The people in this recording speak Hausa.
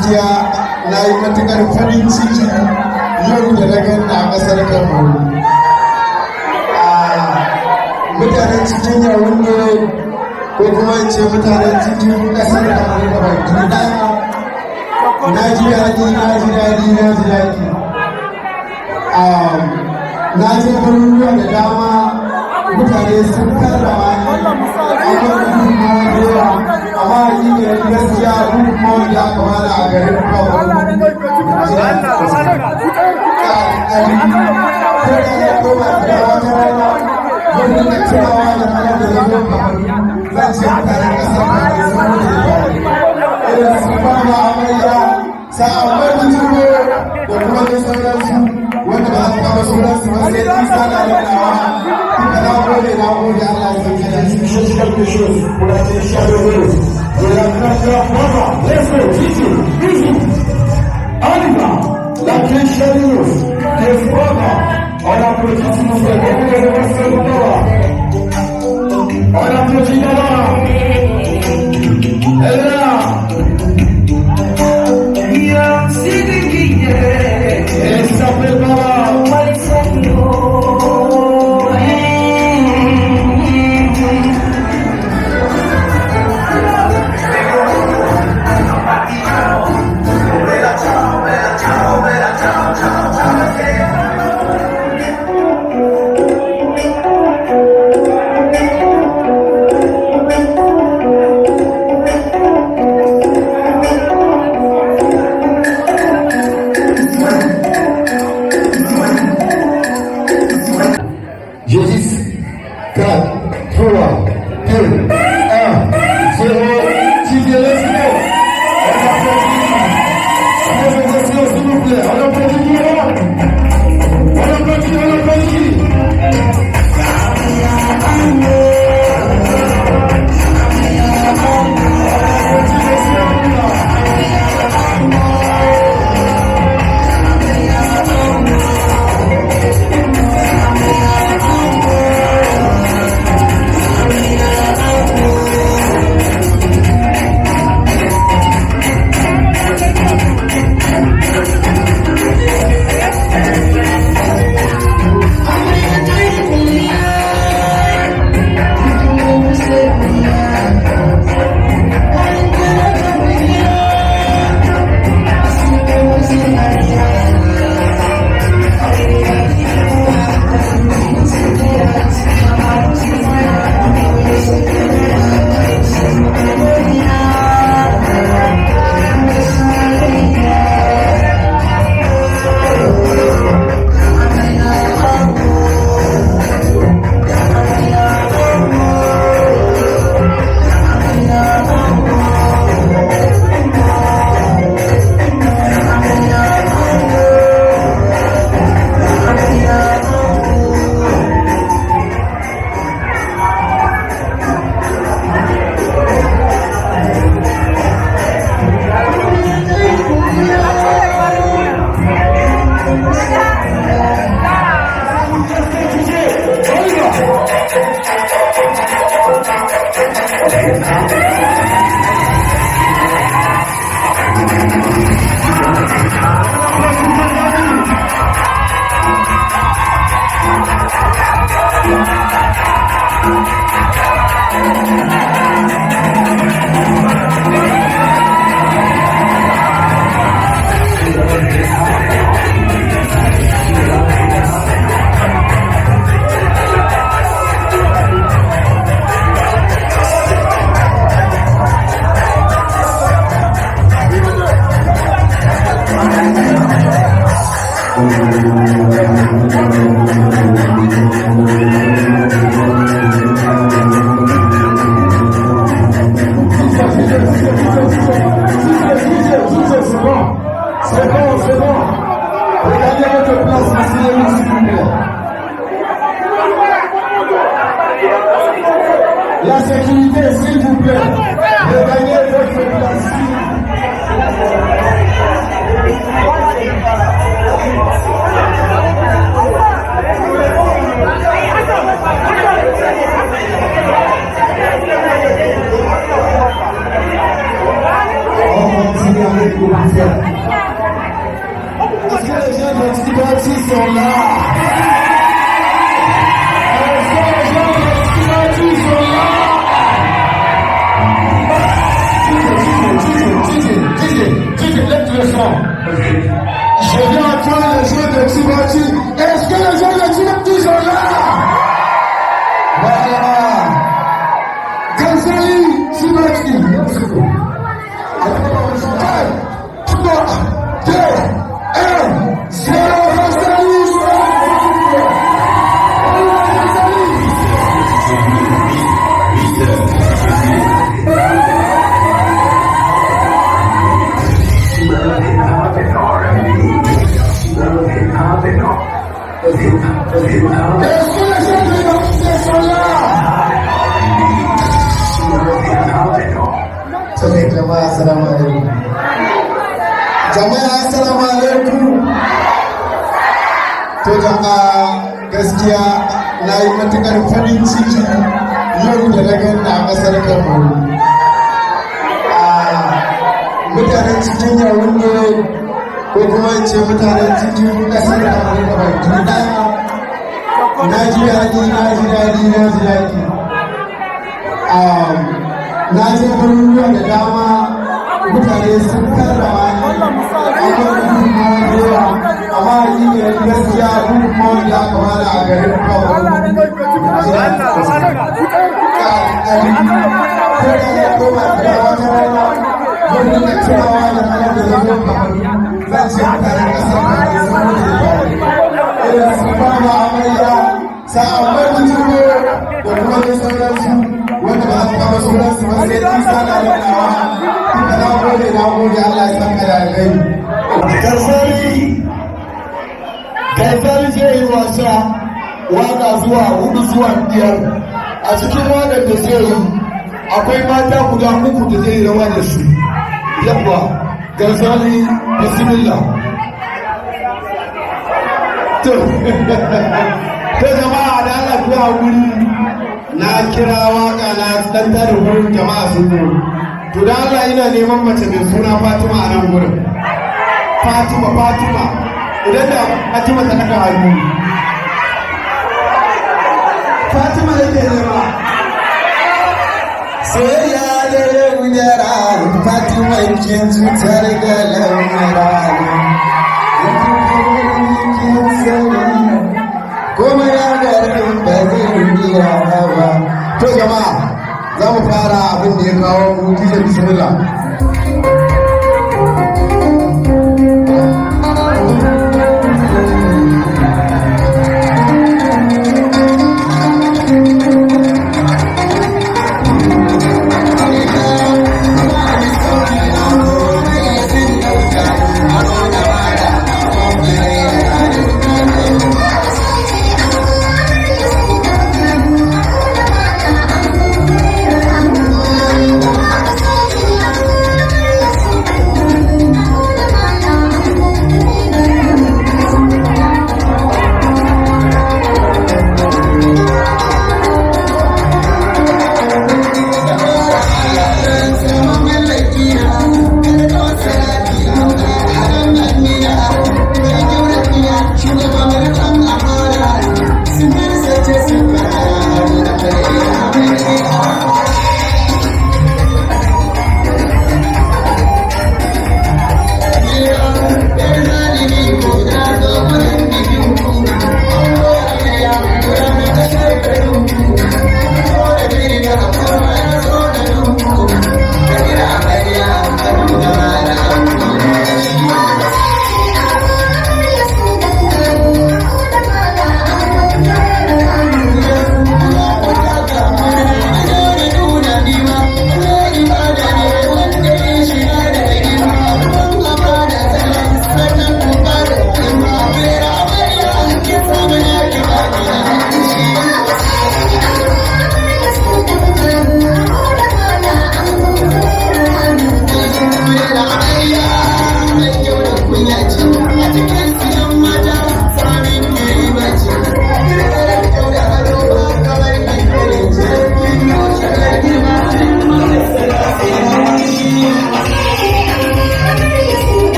gaskiya na yi matuƙar farin ciki yau da na ganna a ƙasar Kamaru. Mutanen cikin Yaounde ko kuma in ce mutanen cikin ƙasar Kamaru da baki ɗaya na ji daɗi. Na je garuruwa da dama mutane sun karrama ni amma hakikanin gaskiya gudunmawar da aka bada a garin Kamaru wanda da tunawa da mana da zama Kamaru zan ce mutanen ƙasar Kamaru irin su fama amarya sa'amar da turo da kuma da sauransu wanda ba su kama sauransu ba sai isa da dawa duka na gode Allah ya sauke da su shi quelque chose pour la télécharge heureuse de la grandeur Mama. Let's go, Titi, bisous. On y va. La télécharge heureuse des Mama. On applaudit s'il vous plaît. On applaudit d'abord. Elle est là. Elle s'appelle Mama. La sécurité, s'il vous plaît, regagnez votre place. On continue avec beaucoup de faire. Est-ce que les gens de Tibati sont là? Est-ce que les gens de Tibati sont là? Gigi, lève le son. Je viens entendre les gens de Tibati. Est-ce que les gens de Tibati sont là? Voilà. Garzali, Tibati. 3, 2, 1, 0, Garzali. Jama'a assalamu alaikum. Jama'a assalamu alaikum. To jama'a gaskiya na yi matukar farin ciki yau da na gani a ƙasar Kamaru. Mutanen cikin Yaounde ko kuma in ce mutanen cikin ƙasar Kamaru da baki ɗaya. Na ji daɗi. Na je garuruwa da dama mutane sun karrama ni amma yi ne gaskiya gudunmawar da aka bada a garin Kamaru wani da tunawa da ranar da zai Kamaru zan ce mutane ƙasar Kamaru irin su fama amarya sa'amman jiro da kuma da sauransu wanda ba su kama sunansu ba sai isa na ranawa duka na gode Allah ya san kada kai. Garzali zai yi wasa waka zuwa 4 zuwa 5 a cikin wakar da zai yi akwai mata guda 3 da zai rawa da su. Yabba Garzali bismillah. To jama'a da Allah ku haƙuri na kira waka na dan tare wurin jama'a sun zo. To da Allah ina neman mace mai suna Fatima a nan wurin. Fatima idan da Fatima ta daga hannu. Fatima yake nema. Soyayya da yaudara Fatima kin cutar da lamura. Kuma ya garin ba zai iya ba. To jama'a za mu fara abin da ya kawo mu bismillah.